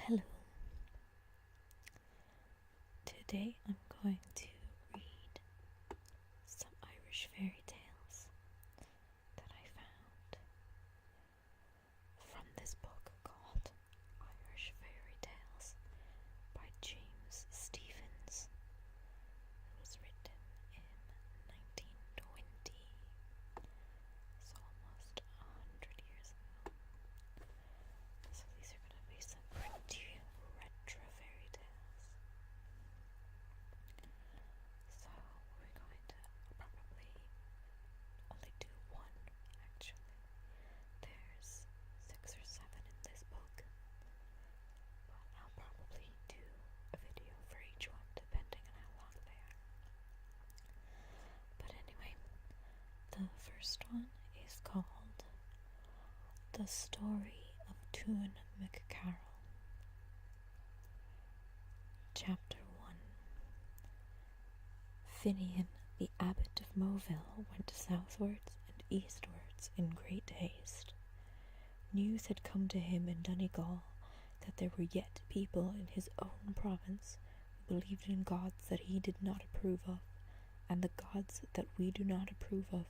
Hello. Today I'm going to read some Irish fairy tales that I found from this book called Irish Fairy Tales by James Stephens. It was written in 1920, so almost 100 years ago. So these are going to be some pretty retro fairy tales. So we're going to probably only do one, actually. There's 6 or 7 in this book, but I'll probably do a video for each one depending on how long they are. But anyway, the first one is called The Story of Tuan Cairill. Chapter 1. Finian, the abbot of Moville, went southwards and eastwards in great haste. News had come to him in Donegal that there were yet people in his own province who believed in gods that he did not approve of, and the gods that we do not approve of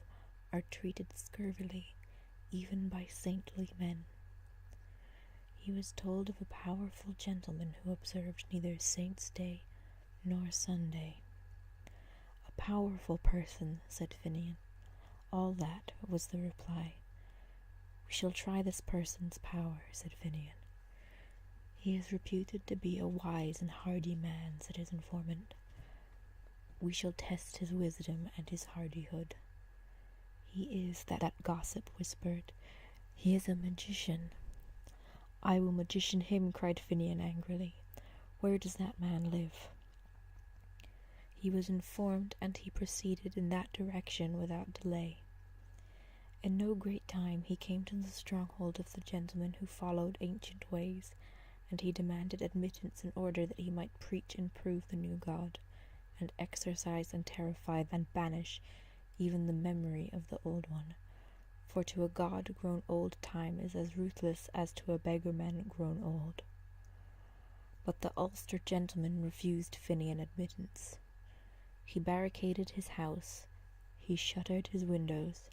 are treated scurvily, even by saintly men. He was told of a powerful gentleman who observed neither Saint's Day nor Sunday. A powerful person, said Finian. All that, was the reply. We shall try this person's power, said Finian. He is reputed to be a wise and hardy man, said his informant. We shall test his wisdom and his hardihood. He is that gossip whispered. He is a magician. I will magician him, cried Finian angrily. Where does that man live? He was informed, and he proceeded in that direction without delay. In no great time he came to the stronghold of the gentleman who followed ancient ways, and he demanded admittance in order that he might preach and prove the new God, and exorcise and terrify and banish even the memory of the old one. For to a god grown old time is as ruthless as to a beggarman grown old. But the Ulster gentleman refused Finian admittance. He barricaded his house, he shuttered his windows,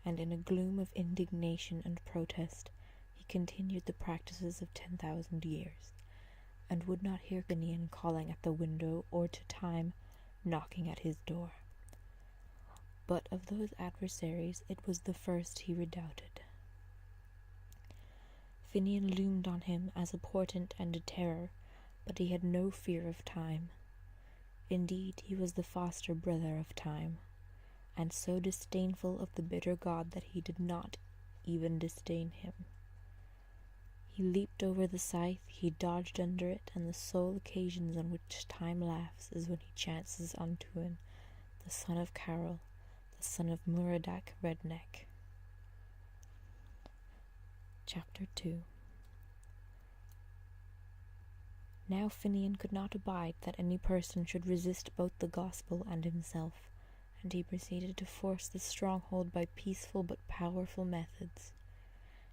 and in a gloom of indignation and protest he continued the practices of 10,000 years, and would not hear Finian calling at the window or to time knocking at his door. But of those adversaries it was the first he redoubted. Finian loomed on him as a portent and a terror, but he had no fear of time. Indeed, he was the foster brother of time, and so disdainful of the bitter god that he did not even disdain him. He leaped over the scythe, he dodged under it, and the sole occasions on which time laughs is when he chances on Tuan, the son of Cairill, the son of Muradak Redneck. Chapter 2. Now Finian could not abide that any person should resist both the gospel and himself, and he proceeded to force the stronghold by peaceful but powerful methods.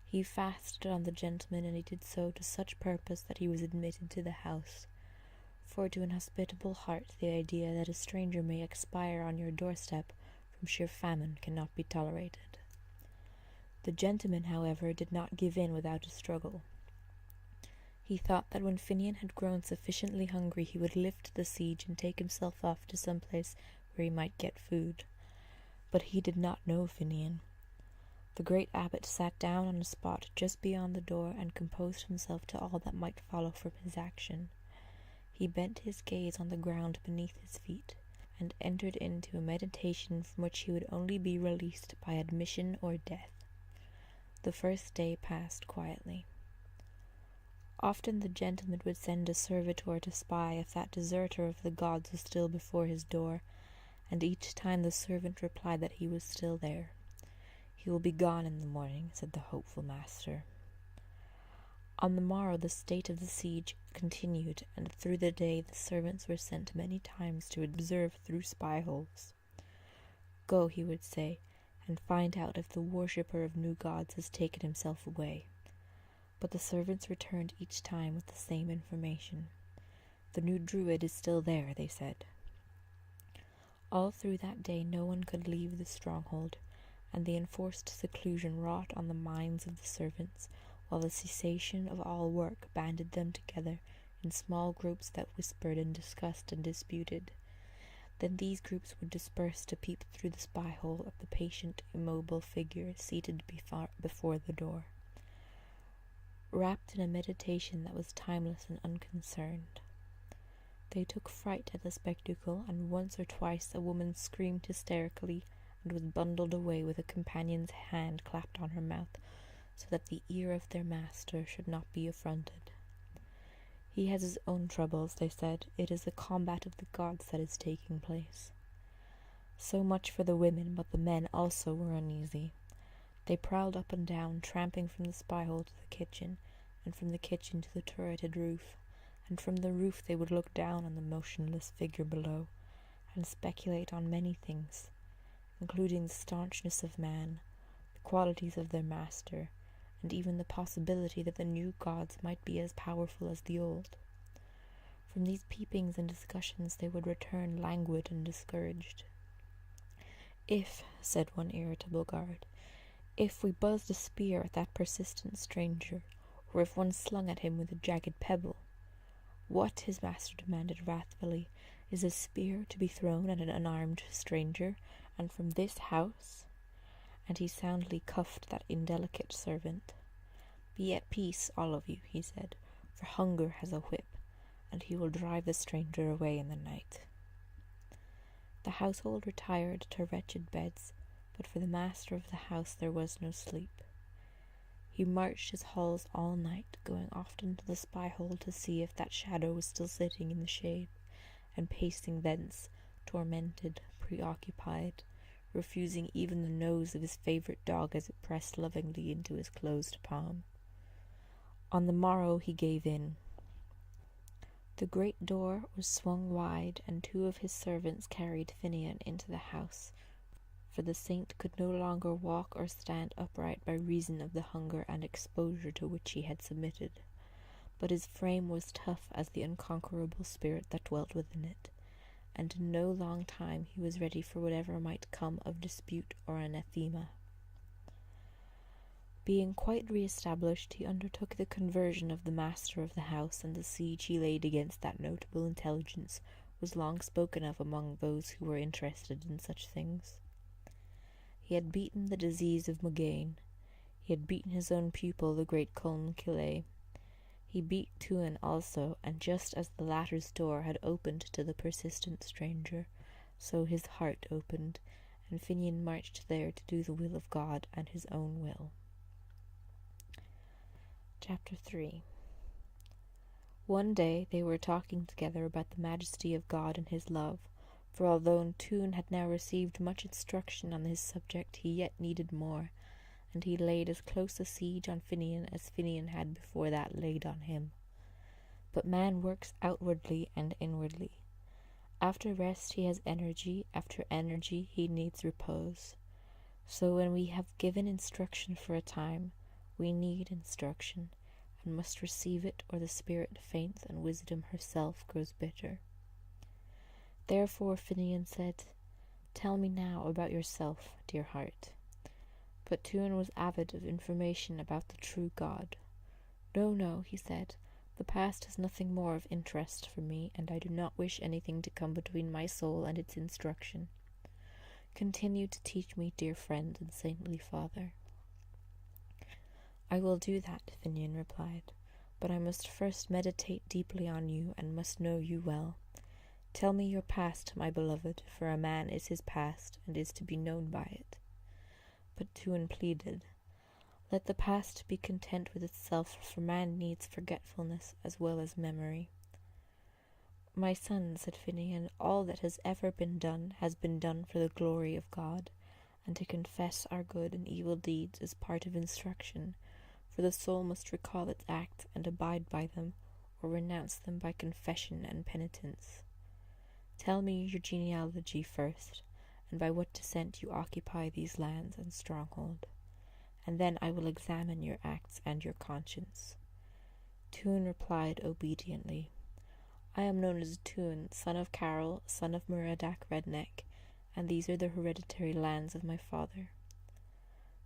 He fasted on the gentleman, and he did so to such purpose that he was admitted to the house. For to an hospitable heart the idea that a stranger may expire on your doorstep from sheer famine cannot be tolerated. The gentleman, however, did not give in without a struggle. He thought that when Finian had grown sufficiently hungry he would lift the siege and take himself off to some place where he might get food. But he did not know Finian. The great abbot sat down on a spot just beyond the door and composed himself to all that might follow from his action. He bent his gaze on the ground beneath his feet, and entered into a meditation from which he would only be released by admission or death. The first day passed quietly. Often the gentleman would send a servitor to spy if that deserter of the gods was still before his door, and each time the servant replied that he was still there. He will be gone in the morning, said the hopeful master. On the morrow the state of the siege continued, and through the day the servants were sent many times to observe through spy-holes. Go, he would say, and find out if the worshipper of new gods has taken himself away. But the servants returned each time with the same information. "The new druid is still there," they said. All through that day no one could leave the stronghold, and the enforced seclusion wrought on the minds of the servants, while the cessation of all work banded them together in small groups that whispered and discussed and disputed. Then these groups would disperse to peep through the spy-hole at the patient, immobile figure seated before the door, wrapped in a meditation that was timeless and unconcerned. They took fright at the spectacle, and once or twice a woman screamed hysterically and was bundled away with a companion's hand clapped on her mouth, so that the ear of their master should not be affronted. "He has his own troubles," they said. "It is the combat of the gods that is taking place." So much for the women, but the men also were uneasy. They prowled up and down, tramping from the spy-hole to the kitchen, and from the kitchen to the turreted roof, and from the roof they would look down on the motionless figure below, and speculate on many things, including the staunchness of man, the qualities of their master, and even the possibility that the new gods might be as powerful as the old. From these peepings and discussions they would return languid and discouraged. "If," said one irritable guard, "if we buzzed a spear at that persistent stranger, or if one slung at him with a jagged pebble—" "What," his master demanded wrathfully, "is a spear to be thrown at an unarmed stranger, and from this house?" And he soundly cuffed that indelicate servant. "Be at peace, all of you," he said, "for hunger has a whip, and he will drive the stranger away in the night." The household retired to wretched beds, but for the master of the house there was no sleep. He marched his halls all night, going often to the spy-hole to see if that shadow was still sitting in the shade, and pacing thence, tormented, preoccupied, refusing even the nose of his favourite dog as it pressed lovingly into his closed palm. On the morrow he gave in. The great door was swung wide, and 2 of his servants carried Finian into the house, for the saint could no longer walk or stand upright by reason of the hunger and exposure to which he had submitted, but his frame was tough as the unconquerable spirit that dwelt within it, and in no long time he was ready for whatever might come of dispute or anathema. Being quite re-established, he undertook the conversion of the master of the house, and the siege he laid against that notable intelligence was long spoken of among those who were interested in such things. He had beaten the disease of Mugain. He had beaten his own pupil, the great Colm Killet. He beat Tuan also, and just as the latter's door had opened to the persistent stranger, so his heart opened, and Finian marched there to do the will of God and his own will. Chapter 3. One day they were talking together about the majesty of God and his love, for although Tuan had now received much instruction on this subject, he yet needed more, and he laid as close a siege on Finian as Finian had before that laid on him. But man works outwardly and inwardly. After rest he has energy, after energy he needs repose. So when we have given instruction for a time, we need instruction, and must receive it, or the spirit faints and wisdom herself grows bitter. Therefore Finian said, "Tell me now about yourself, dear heart." But Tuan was avid of information about the true God. No, he said, "the past has nothing more of interest for me, and I do not wish anything to come between my soul and its instruction. Continue to teach me, dear friend and saintly father." "I will do that," Finian replied, "but I must first meditate deeply on you, and must know you well. Tell me your past, my beloved, for a man is his past, and is to be known by it." But Tuan pleaded, "Let the past be content with itself, for man needs forgetfulness as well as memory." "My son," said Finian, "all that has ever been done has been done for the glory of God, and to confess our good and evil deeds is part of instruction, for the soul must recall its acts and abide by them, or renounce them by confession and penitence. Tell me your genealogy first, and by what descent you occupy these lands and stronghold, and then I will examine your acts and your conscience." Tuan replied obediently, "I am known as Tuan, son of Cairill, son of Muradak Redneck, and these are the hereditary lands of my father."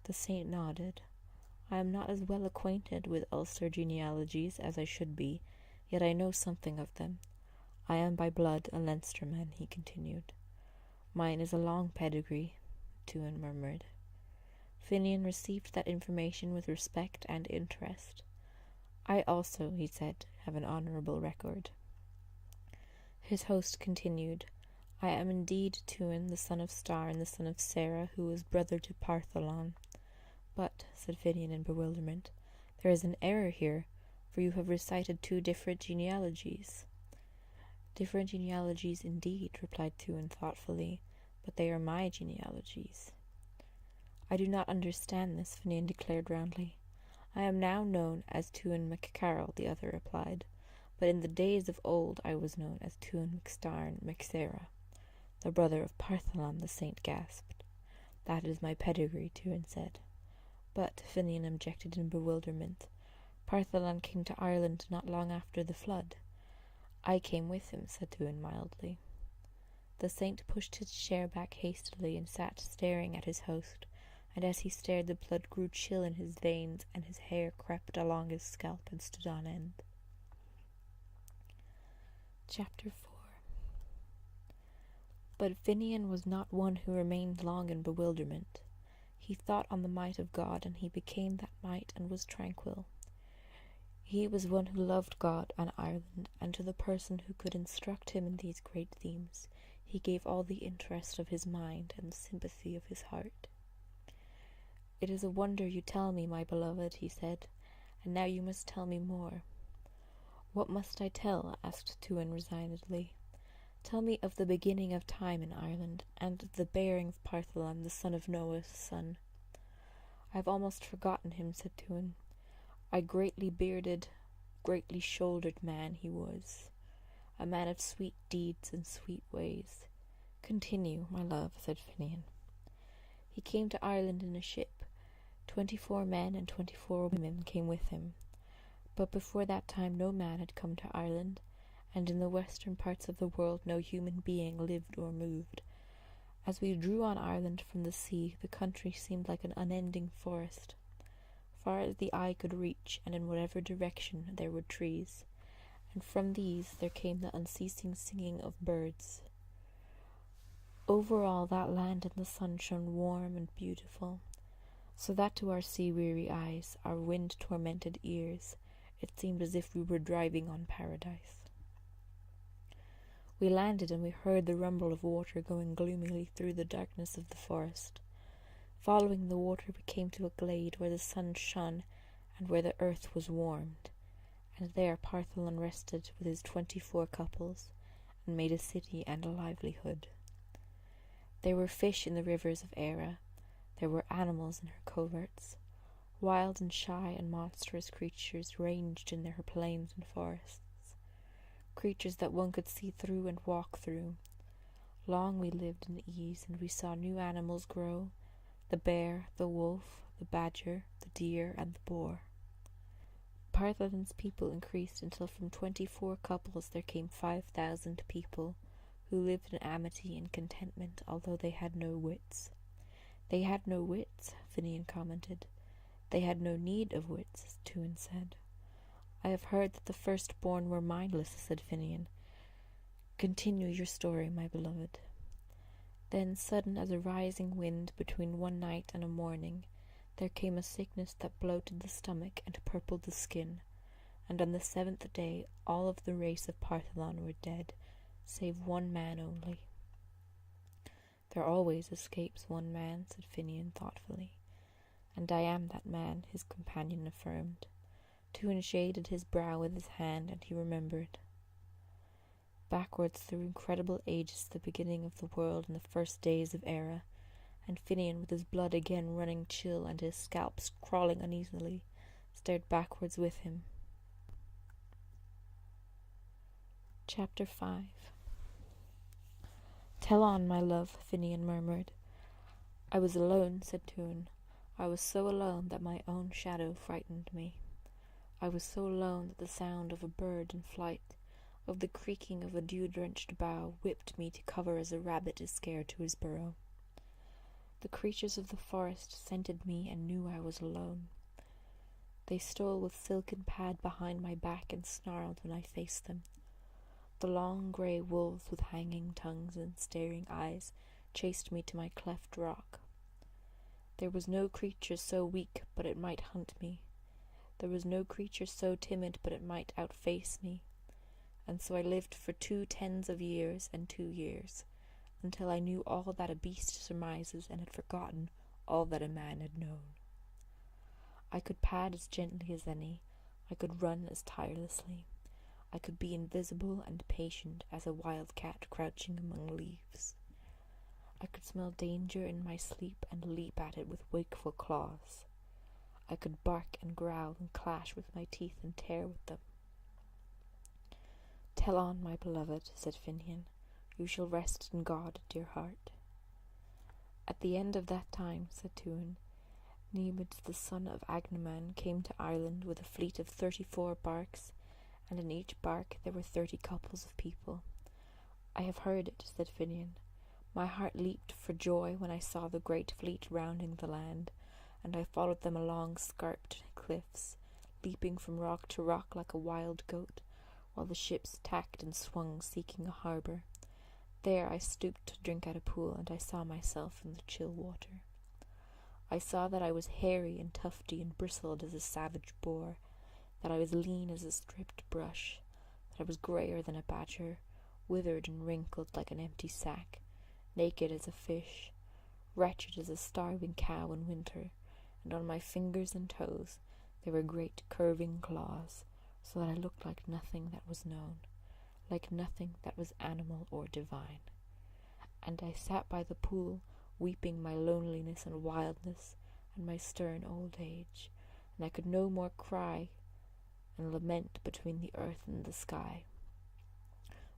The saint nodded. "I am not as well acquainted with Ulster genealogies as I should be, yet I know something of them. I am by blood a Leinsterman," he continued. "Mine is a long pedigree," Tuan murmured. Finian received that information with respect and interest. "I also," he said, "have an honourable record." His host continued, "I am indeed Tuan, the son of Star and the son of Sarah, who was brother to Partholon. But," said Finian in bewilderment, "there is an error here, for you have recited two different genealogies." "Different genealogies indeed," replied Tuan thoughtfully, "but they are my genealogies." "I do not understand this," Finian declared roundly. "I am now known as Tuan MacCarroll," the other replied, "but in the days of old I was known as Tuan MacStarn MacSarah, the brother of Partholon," the saint gasped. "That is my pedigree," Tuan said. "But," Finian objected in bewilderment, "Partholon came to Ireland not long after the flood." "I came with him," said Tuan mildly. The saint pushed his chair back hastily and sat staring at his host, and as he stared the blood grew chill in his veins and his hair crept along his scalp and stood on end. Chapter 4. But Finian was not one who remained long in bewilderment. He thought on the might of God, and he became that might and was tranquil. He was one who loved God and Ireland, and to the person who could instruct him in these great themes, he gave all the interest of his mind and the sympathy of his heart. "It is a wonder you tell me, my beloved," he said, "and now you must tell me more." "What must I tell?" asked Tuan resignedly. "Tell me of the beginning of time in Ireland, and of the bearing of Partholon, the son of Noah's son." "I have almost forgotten him," said Tuan. "A greatly bearded, greatly shouldered man he was, a man of sweet deeds and sweet ways." "Continue, my love," said Finian. "He came to Ireland in a ship. 24 men and 24 women came with him. But before that time no man had come to Ireland, and in the western parts of the world no human being lived or moved. As we drew on Ireland from the sea, the country seemed like an unending forest. Far as the eye could reach, and in whatever direction, there were trees, and from these there came the unceasing singing of birds. Over all that land and the sun shone warm and beautiful, so that to our sea-weary eyes, our wind-tormented ears, it seemed as if we were driving on paradise. We landed, and we heard the rumble of water going gloomily through the darkness of the forest. Following the water, we came to a glade where the sun shone and where the earth was warmed, and there Partholon rested with his 24 couples, and made a city and a livelihood. There were fish in the rivers of Era, there were animals in her coverts, wild and shy and monstrous creatures ranged in her plains and forests, creatures that one could see through and walk through. Long we lived in ease, and we saw new animals grow, the bear, the wolf, the badger, the deer, and the boar. Partholon's people increased until from 24 couples there came 5,000 people, who lived in amity and contentment, although they had no wits. "They had no wits," Finian commented. "They had no need of wits," Tuan said. "I have heard that the firstborn were mindless," said Finian. "Continue your story, my beloved." "Then, sudden as a rising wind between one night and a morning, there came a sickness that bloated the stomach and purpled the skin, and on the 7th day all of the race of Partholon were dead, save one man only." "There always escapes one man," said Finian thoughtfully. "And I am that man," his companion affirmed. Tuan shaded his brow with his hand, and he remembered. Backwards through incredible ages, the beginning of the world in the first days of Era, and Finian, with his blood again running chill and his scalp crawling uneasily, stared backwards with him. Chapter 5. "Tell on, my love," Finian murmured. "I was alone," said Tuan. I was so alone that my own shadow frightened me. I was so alone that the sound of a bird in flight, of the creaking of a dew-drenched bough, whipped me to cover as a rabbit is scared to his burrow. The creatures of the forest scented me and knew I was alone. They stole with silken pad behind my back and snarled when I faced them. The long grey wolves with hanging tongues and staring eyes chased me to my cleft rock. There was no creature so weak but it might hunt me. There was no creature so timid but it might outface me. And so I lived for 2 tens of years and 2 years, until I knew all that a beast surmises and had forgotten all that a man had known. I could pad as gently as any. I could run as tirelessly. I could be invisible and patient as a wild cat crouching among leaves. I could smell danger in my sleep and leap at it with wakeful claws. I could bark and growl and clash with my teeth and tear with them. "Tell on, my beloved," said Finian. "You shall rest in God, dear heart." At the end of that time, said Tuan, Nemedes the son of Agnaman came to Ireland with a fleet of 34 barks, and in each bark there were 30 couples of people. "I have heard it," said Finian. "My heart leaped for joy when I saw the great fleet rounding the land, and I followed them along scarped cliffs, leaping from rock to rock like a wild goat, while the ships tacked and swung seeking a harbour. There I stooped to drink at a pool, and I saw myself in the chill water. I saw that I was hairy and tufty and bristled as a savage boar, that I was lean as a stripped brush, that I was greyer than a badger, withered and wrinkled like an empty sack, naked as a fish, wretched as a starving cow in winter, and on my fingers and toes there were great curving claws, so that I looked like nothing that was known, like nothing that was animal or divine. And I sat by the pool, weeping my loneliness and wildness and my stern old age, and I could no more cry and lament between the earth and the sky,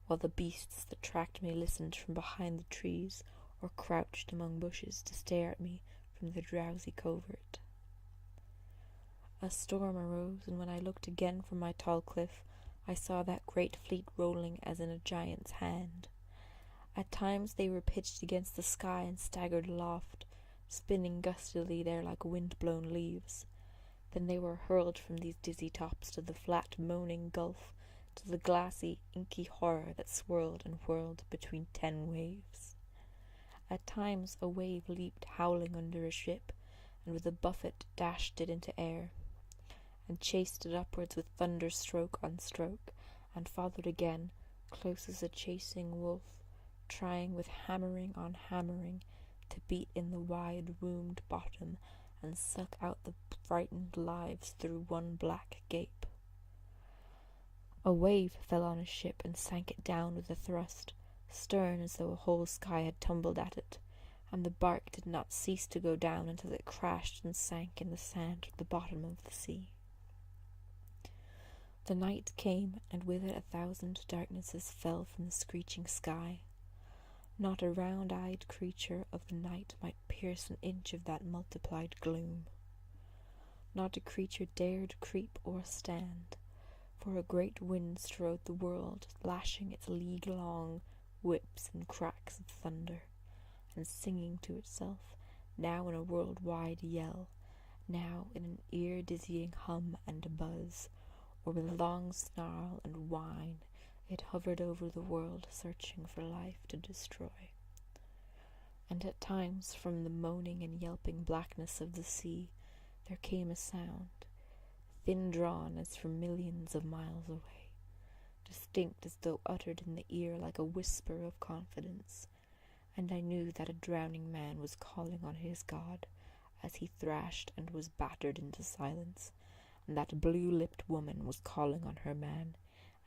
while the beasts that tracked me listened from behind the trees or crouched among bushes to stare at me from the drowsy covert. A storm arose, and when I looked again from my tall cliff, I saw that great fleet rolling as in a giant's hand. At times they were pitched against the sky and staggered aloft, spinning gustily there like wind-blown leaves. Then they were hurled from these dizzy tops to the flat, moaning gulf, to the glassy, inky horror that swirled and whirled between 10 waves. At times a wave leaped howling under a ship, and with a buffet dashed it into air, and chased it upwards with thunder stroke on stroke, and followed again, close as a chasing wolf, trying with hammering on hammering to beat in the wide-wombed bottom and suck out the frightened lives through one black gape. A wave fell on a ship and sank it down with a thrust, stern as though a whole sky had tumbled at it, and the bark did not cease to go down until it crashed and sank in the sand at the bottom of the sea. The night came, and with it 1,000 darknesses fell from the screeching sky. Not a round-eyed creature of the night might pierce an inch of that multiplied gloom. Not a creature dared creep or stand, for a great wind strode the world, lashing its league-long whips and cracks of thunder, and singing to itself, now in a world-wide yell, now in an ear-dizzying hum and buzz, or with long snarl and whine. It hovered over the world, searching for life to destroy. And at times, from the moaning and yelping blackness of the sea, there came a sound, thin-drawn as from millions of miles away, distinct as though uttered in the ear like a whisper of confidence, and I knew that a drowning man was calling on his God as he thrashed and was battered into silence, and that blue-lipped woman was calling on her man,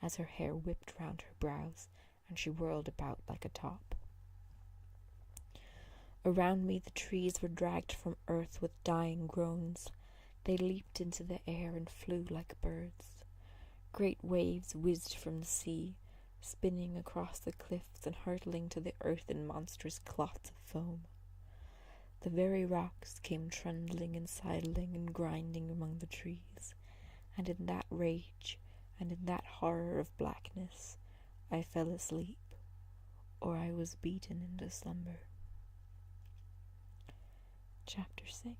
as her hair whipped round her brows, and she whirled about like a top. Around me the trees were dragged from earth with dying groans. They leaped into the air and flew like birds. Great waves whizzed from the sea, spinning across the cliffs and hurtling to the earth in monstrous clots of foam. The very rocks came trundling and sidling and grinding among the trees, and in that rage and in that horror of blackness I fell asleep, or I was beaten into slumber. Chapter 6.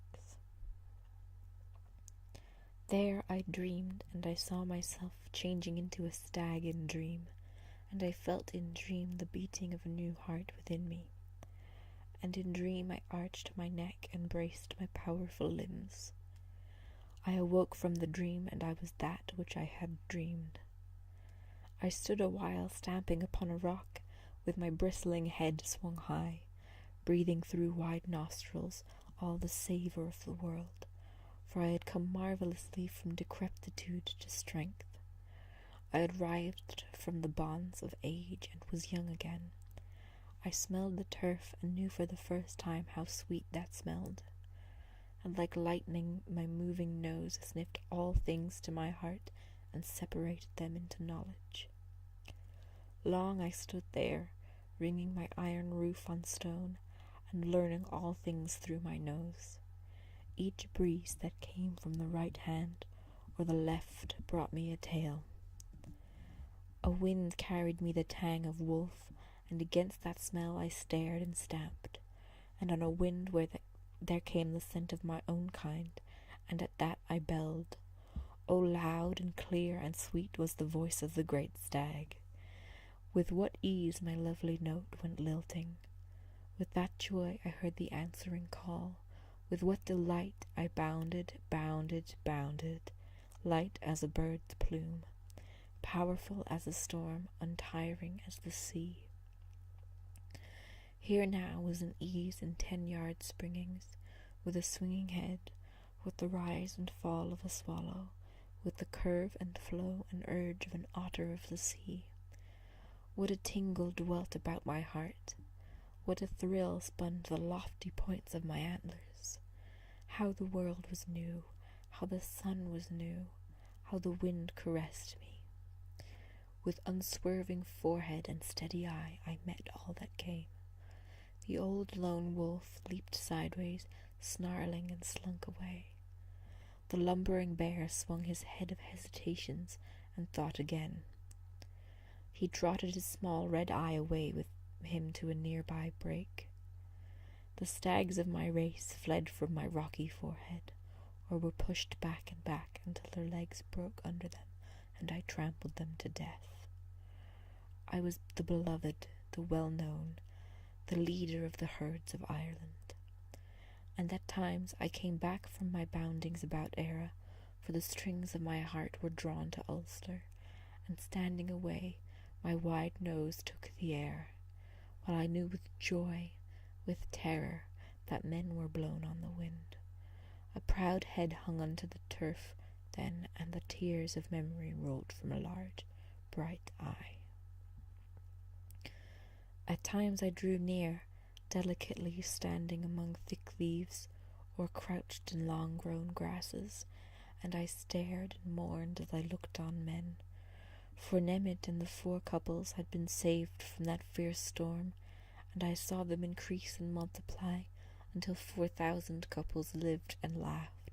There I dreamed, and I saw myself changing into a stag in dream, and I felt in dream the beating of a new heart within me. And in dream I arched my neck and braced my powerful limbs. I awoke from the dream, and I was that which I had dreamed. I stood a while stamping upon a rock, with my bristling head swung high, breathing through wide nostrils all the savour of the world, for I had come marvellously from decrepitude to strength. I had writhed from the bonds of age and was young again. I smelled the turf and knew for the first time how sweet that smelled. And like lightning my moving nose sniffed all things to my heart and separated them into knowledge. Long I stood there, ringing my iron roof on stone, and learning all things through my nose. Each breeze that came from the right hand or the left brought me a tale. A wind carried me the tang of wolf, and against that smell I stared and stamped, and on a wind where there came the scent of my own kind, and at that I belled. Oh, loud and clear and sweet was the voice of the great stag. With what ease my lovely note went lilting. With that joy I heard the answering call. With what delight I bounded, bounded, bounded, light as a bird's plume, powerful as a storm, untiring as the sea. Here now was an ease in 10-yard springings, with a swinging head, with the rise and fall of a swallow, with the curve and flow and urge of an otter of the sea. What a tingle dwelt about my heart! What a thrill spun the lofty points of my antlers! How the world was new, how the sun was new, how the wind caressed me. With unswerving forehead and steady eye I met all that came. The old lone wolf leaped sideways, snarling, and slunk away. The lumbering bear swung his head of hesitations and thought again. He trotted his small red eye away with him to a nearby brake. The stags of my race fled from my rocky forehead, or were pushed back and back until their legs broke under them, and I trampled them to death. I was the beloved, the well-known, the leader of the herds of Ireland. And at times I came back from my boundings about Era, for the strings of my heart were drawn to Ulster, and standing away, my wide nose took the air, while I knew with joy, with terror, that men were blown on the wind. A proud head hung unto the turf then, and the tears of memory rolled from a large, bright eye. At times I drew near, delicately standing among thick leaves, or crouched in long-grown grasses, and I stared and mourned as I looked on men. For Nemit and the 4 couples had been saved from that fierce storm, and I saw them increase and multiply until 4,000 couples lived and laughed,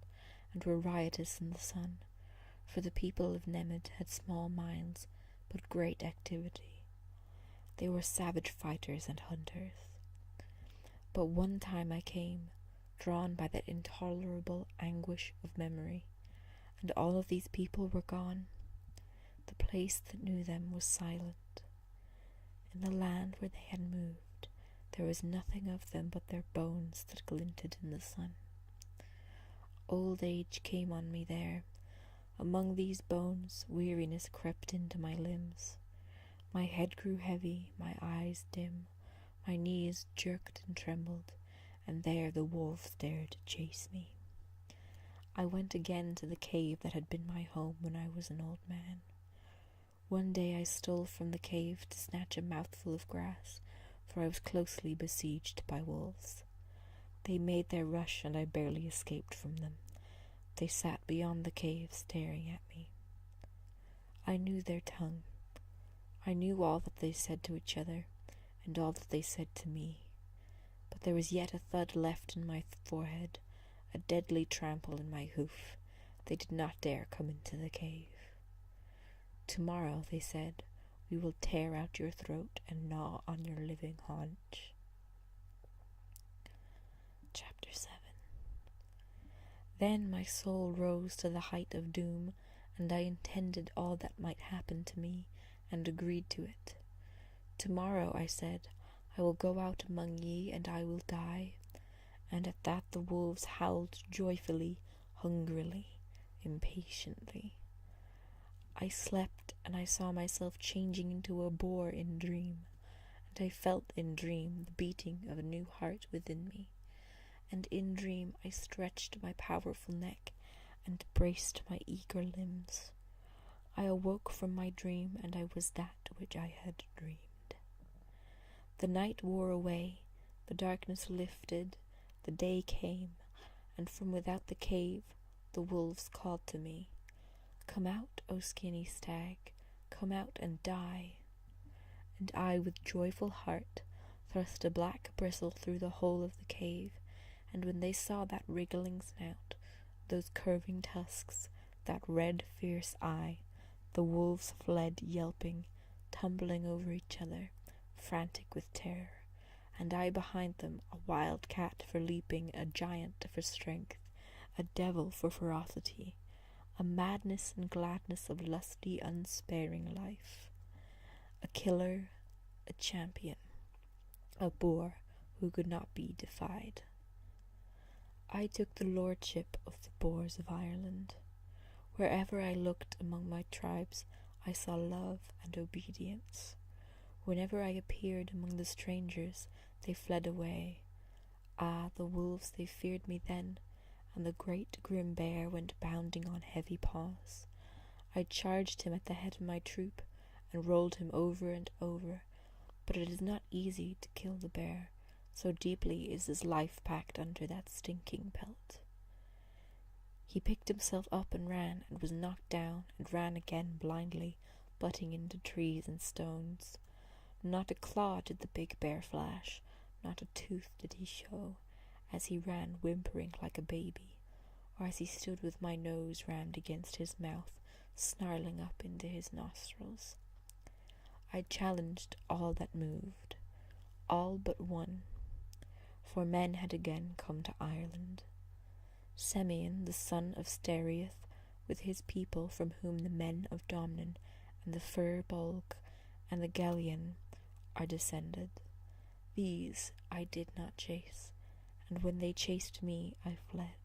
and were riotous in the sun, for the people of Nemit had small minds, but great activity. They were savage fighters and hunters. But one time I came, drawn by that intolerable anguish of memory, and all of these people were gone. The place that knew them was silent. In the land where they had moved, there was nothing of them but their bones that glinted in the sun. Old age came on me there. Among these bones, weariness crept into my limbs. My head grew heavy, my eyes dim, my knees jerked and trembled, and there the wolves dared to chase me. I went again to the cave that had been my home when I was an old man. One day I stole from the cave to snatch a mouthful of grass, for I was closely besieged by wolves. They made their rush, and I barely escaped from them. They sat beyond the cave, staring at me. I knew their tongue. I knew all that they said to each other, and all that they said to me. But but there was yet a thud left in my forehead, a deadly trample in my hoof. They did not dare come into the cave. "Tomorrow," they said, "we will tear out your throat and gnaw on your living haunch." Chapter 7. Then my soul rose to the height of doom, and I intended all that might happen to me, and agreed to it. "Tomorrow," I said, "I will go out among ye, and I will die." And at that the wolves howled joyfully, hungrily, impatiently. I slept, and I saw myself changing into a boar in dream, and I felt in dream the beating of a new heart within me, and in dream I stretched my powerful neck and braced my eager limbs. I awoke from my dream, and I was that which I had dreamed. The night wore away, the darkness lifted, the day came, and from without the cave the wolves called to me, "Come out, O skinny stag, come out and die." And I, with joyful heart, thrust a black bristle through the hole of the cave, and when they saw that wriggling snout, those curving tusks, that red, fierce eye, the wolves fled yelping, tumbling over each other, frantic with terror, and I behind them, a wild cat for leaping, a giant for strength, a devil for ferocity, a madness and gladness of lusty, unsparing life, a killer, a champion, a boar who could not be defied. I took the lordship of the boars of Ireland. Wherever I looked among my tribes, I saw love and obedience. Whenever I appeared among the strangers, they fled away. Ah, the wolves, they feared me then, and the great grim bear went bounding on heavy paws. I charged him at the head of my troop, and rolled him over and over, but it is not easy to kill the bear, so deeply is his life packed under that stinking pelt. He picked himself up and ran, and was knocked down, and ran again blindly, butting into trees and stones. Not a claw did the big bear flash, not a tooth did he show, as he ran whimpering like a baby, or as he stood with my nose rammed against his mouth, snarling up into his nostrils. I challenged all that moved, all but one, for men had again come to Ireland. Semyon, the son of Stereath, with his people, from whom the men of Domnan and the Fir Bolg and the Gellion are descended. These I did not chase, and when they chased me, I fled.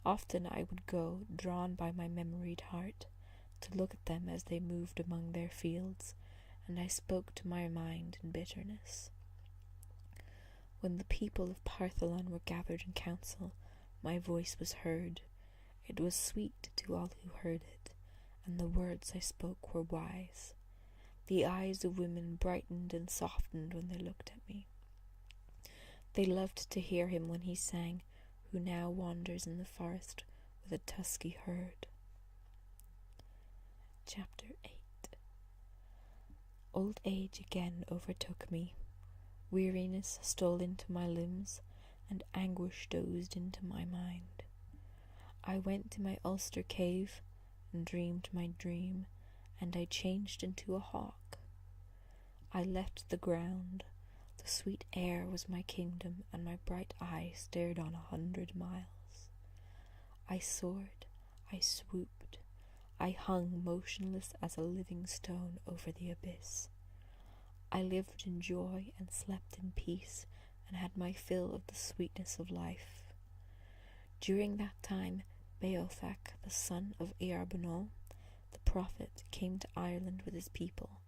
Often I would go, drawn by my memoried heart, to look at them as they moved among their fields, and I spoke to my mind in bitterness. When the people of Partholon were gathered in council, my voice was heard. It was sweet to all who heard it, and the words I spoke were wise. The eyes of women brightened and softened when they looked at me. They loved to hear him when he sang, "Who now wanders in the forest with a tusky herd." Chapter 8. Old age again overtook me. Weariness stole into my limbs, and anguish dozed into my mind. I went to my Ulster cave, and dreamed my dream, and I changed into a hawk. I left the ground. The sweet air was my kingdom, and my bright eye stared on 100 miles. I soared, I swooped, I hung motionless as a living stone over the abyss. I lived in joy and slept in peace, and had my fill of the sweetness of life. During that time, Beothach, the son of Earbanol, the prophet, came to Ireland with his people,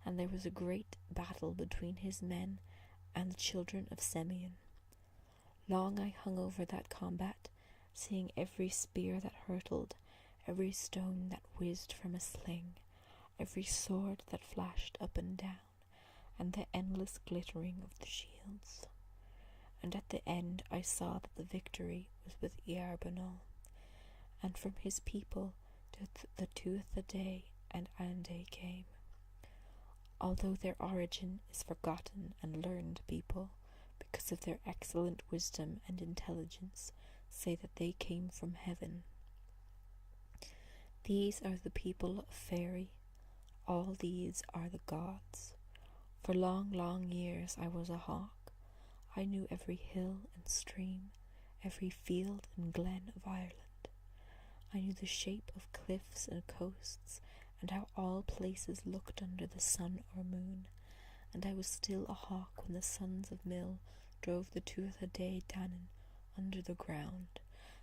and there was a great battle between his men and the children of Semyon. Long I hung over that combat, seeing every spear that hurtled, every stone that whizzed from a sling, every sword that flashed up and down, and the endless glittering of the shields. And at the end I saw that the victory was with Earbanol, and from his people the Tuatha Dé and Ande came. Although their origin is forgotten and learned people, because of their excellent wisdom and intelligence, say that they came from heaven. These are the people of Faerie, all these are the gods. For long, long years I was a hawk. I knew every hill and stream, every field and glen of Ireland. I knew the shape of cliffs and coasts, and how all places looked under the sun or moon, and I was still a hawk when the sons of Mill drove the Tuatha De Danann under the ground,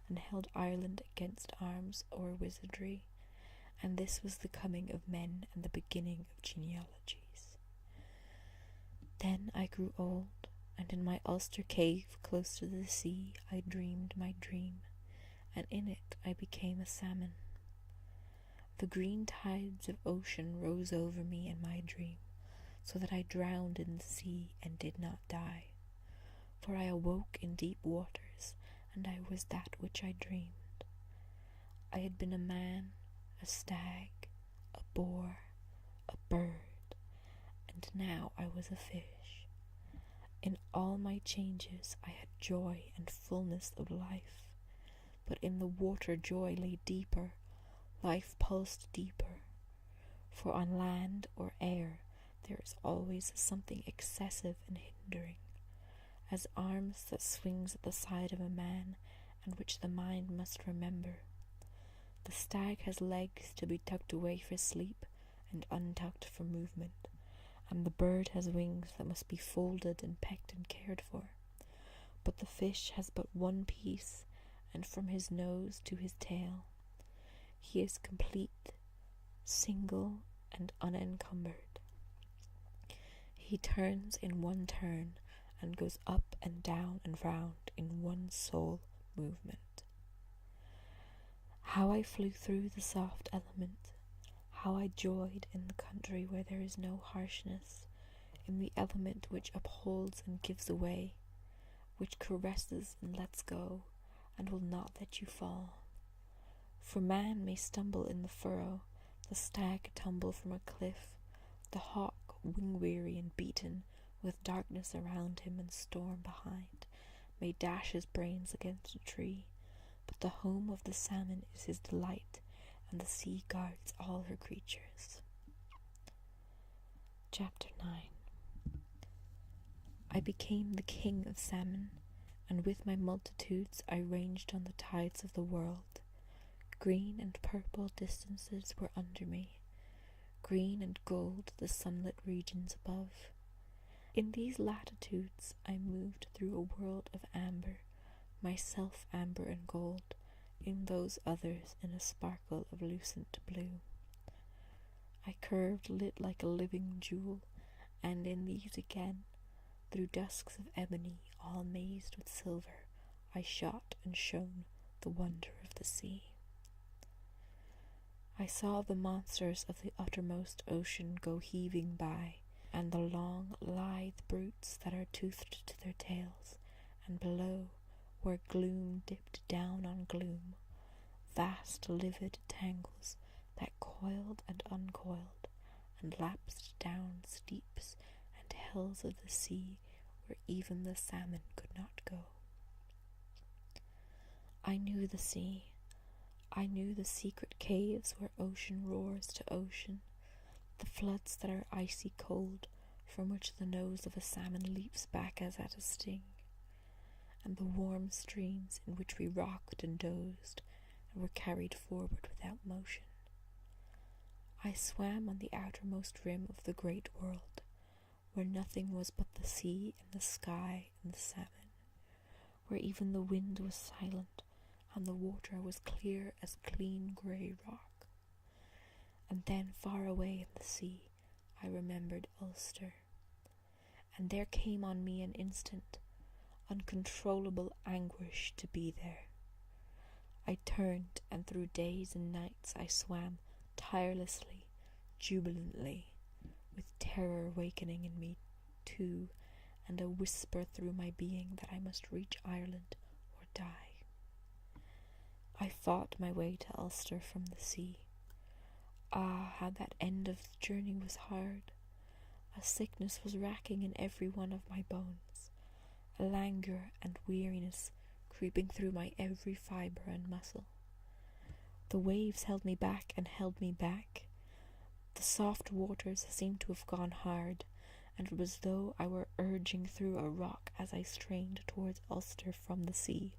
and held Ireland against arms or wizardry, and this was the coming of men and the beginning of genealogies. Then I grew old, and in my Ulster cave close to the sea I dreamed my dream, and in it I became a salmon. The green tides of ocean rose over me in my dream, so that I drowned in the sea and did not die. For I awoke in deep waters, and I was that which I dreamed. I had been a man, a stag, a boar, a bird, and now I was a fish. In all my changes I had joy and fullness of life, but in the water joy lay deeper, life pulsed deeper. For on land or air there is always something excessive and hindering, as arms that swings at the side of a man, and which the mind must remember. The stag has legs to be tucked away for sleep and untucked for movement, and the bird has wings that must be folded and pecked and cared for. But the fish has but one piece, and from his nose to his tail he is complete, single, and unencumbered. He turns in one turn, and goes up and down and round in one sole movement. How I flew through the soft element, how I joyed in the country where there is no harshness, in the element which upholds and gives away, which caresses and lets go, and will not let you fall. For man may stumble in the furrow, the stag tumble from a cliff, the hawk, wing-weary and beaten, with darkness around him and storm behind, may dash his brains against a tree, but the home of the salmon is his delight, and the sea guards all her creatures. Chapter 9. I became the king of salmon, and with my multitudes I ranged on the tides of the world. Green and purple distances were under me, green and gold the sunlit regions above. In these latitudes I moved through a world of amber, myself amber and gold, in those others in a sparkle of lucent blue. I curved lit like a living jewel, and in these again, through dusks of ebony all mazed with silver, I shot and shone the wonder of the sea. I saw the monsters of the uttermost ocean go heaving by, and the long, lithe brutes that are toothed to their tails, and below, where gloom dipped down on gloom, vast livid tangles that coiled and uncoiled, and lapsed down steeps and hells of the sea where even the salmon could not go. I knew the sea. I knew the secret caves where ocean roars to ocean, the floods that are icy cold, from which the nose of a salmon leaps back as at a sting, and the warm streams in which we rocked and dozed and were carried forward without motion. I swam on the outermost rim of the great world, where nothing was but the sea and the sky and the salmon, where even the wind was silent and the water was clear as clean grey rock. And then far away in the sea I remembered Ulster, and there came on me an instant, uncontrollable anguish to be there. I turned, and through days and nights I swam tirelessly, jubilantly, with terror wakening in me too, and a whisper through my being that I must reach Ireland or die. I fought my way to Ulster from the sea. Ah, how that end of the journey was hard! A sickness was racking in every one of my bones, a languor and weariness creeping through my every fibre and muscle. The waves held me back and held me back. The soft waters seemed to have gone hard, and it was as though I were urging through a rock as I strained towards Ulster from the sea.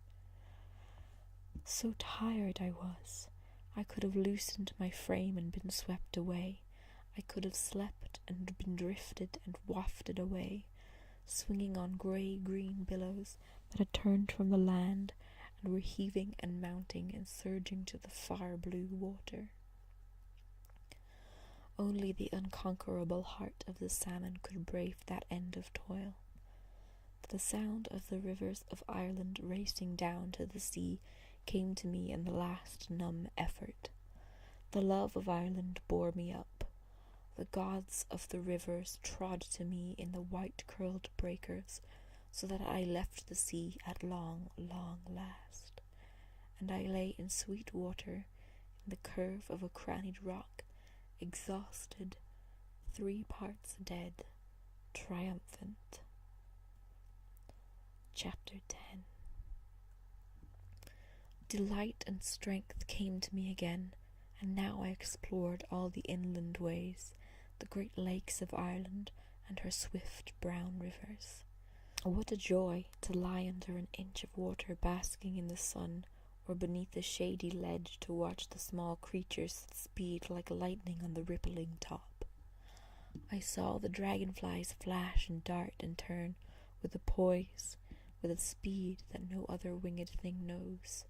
So tired I was, I could have loosened my frame and been swept away. I could have slept and been drifted and wafted away, swinging on grey-green billows that had turned from the land and were heaving and mounting and surging to the far blue water. Only the unconquerable heart of the salmon could brave that end of toil. The sound of the rivers of Ireland racing down to the sea came to me in the last numb effort. The love of Ireland bore me up. The gods of the rivers trod to me in the white-curled breakers, so that I left the sea at long, long last, and I lay in sweet water in the curve of a crannied rock, exhausted, 3 parts dead, triumphant. Chapter 10. Delight and strength came to me again, and now I explored all the inland ways, the great lakes of Ireland and her swift brown rivers. What a joy to lie under an inch of water basking in the sun, or beneath a shady ledge to watch the small creatures speed like lightning on the rippling top. I saw the dragonflies flash and dart and turn with a poise, with a speed that no other winged thing knows.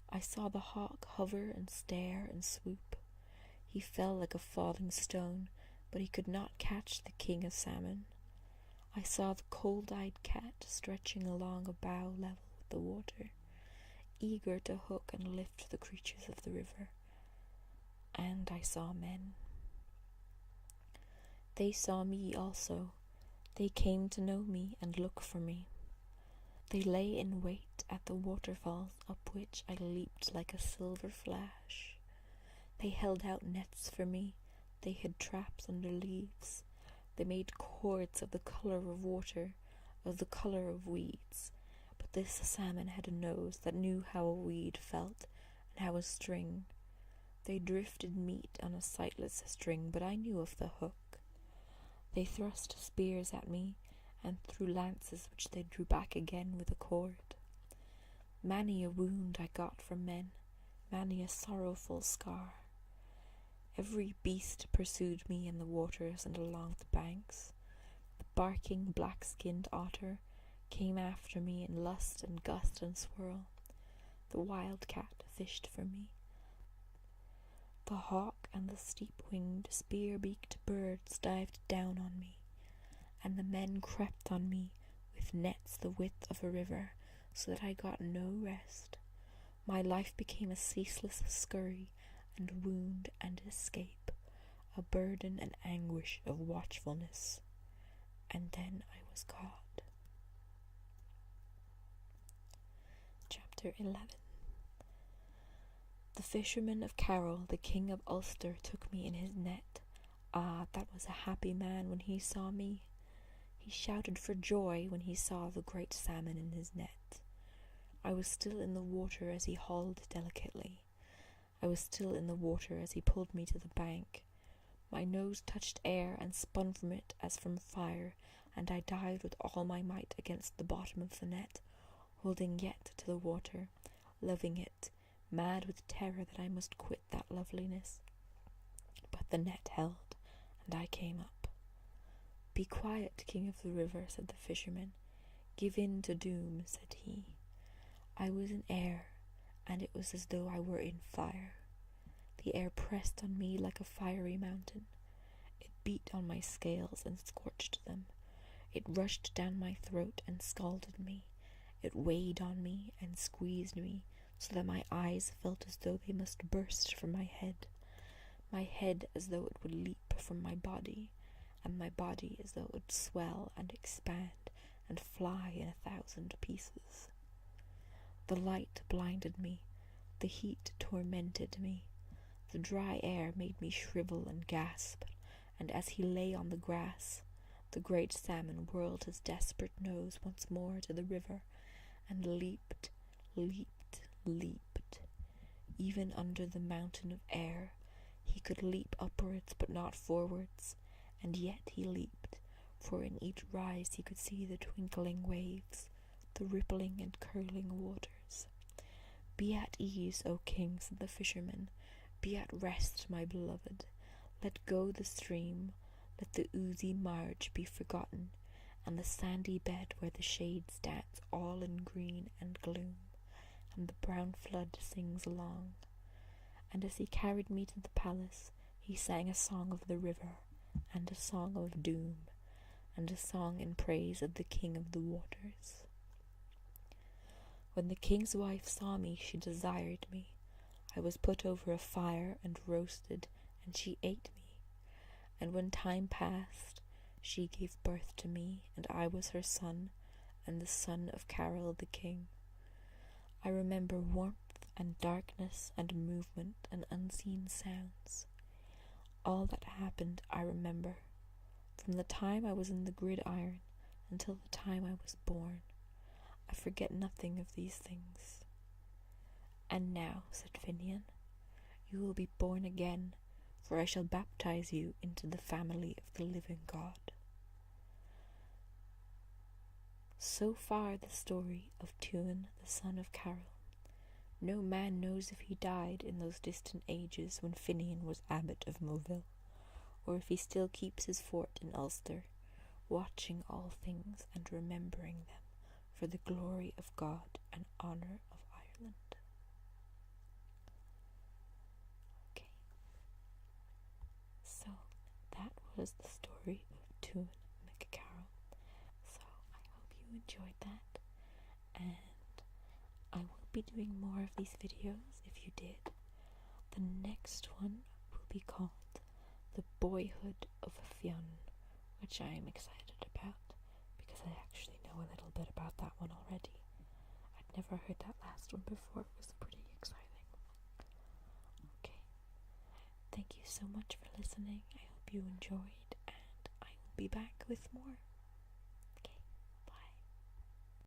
I saw the hawk hover and stare and swoop. He fell like a falling stone, but he could not catch the king of salmon. I saw the cold-eyed cat stretching along a bough level with the water, eager to hook and lift the creatures of the river. And I saw men. They saw me also. They came to know me and look for me. They lay in wait at the waterfalls up which I leaped like a silver flash. They held out nets for me. They hid traps under leaves. They made cords of the colour of water, of the colour of weeds. But this salmon had a nose that knew how a weed felt, and how a string. They drifted meat on a sightless string, but I knew of the hook. They thrust spears at me, and threw lances which they drew back again with a cord. Many a wound I got from men, many a sorrowful scar. Every beast pursued me in the waters and along the banks. The barking black-skinned otter came after me in lust and gust and swirl. The wildcat fished for me. The hawk and the steep-winged, spear-beaked birds dived down on me, and the men crept on me with nets the width of a river, so that I got no rest. My life became a ceaseless scurry and wound and escape, a burden and anguish of watchfulness. And then I was caught. Chapter 11. The fisherman of Cairill, the king of Ulster, took me in his net. Ah, that was a happy man when he saw me. He shouted for joy when he saw the great salmon in his net. I was still in the water as he hauled delicately. I was still in the water as he pulled me to the bank. My nose touched air and spun from it as from fire, and I dived with all my might against the bottom of the net, holding yet to the water, loving it, mad with terror that I must quit that loveliness. But the net held, and I came up. "Be quiet, king of the river," said the fisherman. "Give in to doom," said he. I was in air, and it was as though I were in fire. The air pressed on me like a fiery mountain. It beat on my scales and scorched them. It rushed down my throat and scalded me. It weighed on me and squeezed me, so that my eyes felt as though they must burst from my head as though it would leap from my body, and my body as though it would swell and expand and fly in 1,000 pieces. The light blinded me, the heat tormented me, the dry air made me shrivel and gasp, and as he lay on the grass, The great salmon whirled his desperate nose once more to the river, and leaped, leaped, leaped. Even under the mountain of air, he could leap upwards but not forwards, and yet he leaped, for in each rise he could see the twinkling waves, the rippling and curling waters. "Be at ease, O king," said the fisherman. "Be at rest, my beloved. Let go the stream, let the oozy marge be forgotten, and the sandy bed where the shades dance all in green and gloom, and the brown flood sings along." And as he carried me to the palace, he sang a song of the river, and a song of doom, and a song in praise of the king of the waters. When the king's wife saw me, she desired me. I was put over a fire and roasted, and she ate me. And when time passed, she gave birth to me, and I was her son, and the son of Cairill the king. I remember warmth and darkness and movement and unseen sounds. All that happened I remember, from the time I was in the gridiron until the time I was born. I forget nothing of these things. "And now," said Finian, "you will be born again, for I shall baptize you into the family of the living God." So far the story of Tuan, the son of Cairill. No man knows if he died in those distant ages when Finian was abbot of Moville, or if he still keeps his fort in Ulster, watching all things and remembering them for the glory of God and honour of Ireland. Okay, so that was the story of Tuan McCarroll. So I hope you enjoyed that, and I will be doing more of these videos if you did. The next one will be called The Boyhood of Fionn, which I am excited about because I actually know a little bit about that one already. I'd never heard that last one before. It was pretty exciting. Okay, thank you so much for listening. I hope you enjoyed, and I will be back with more.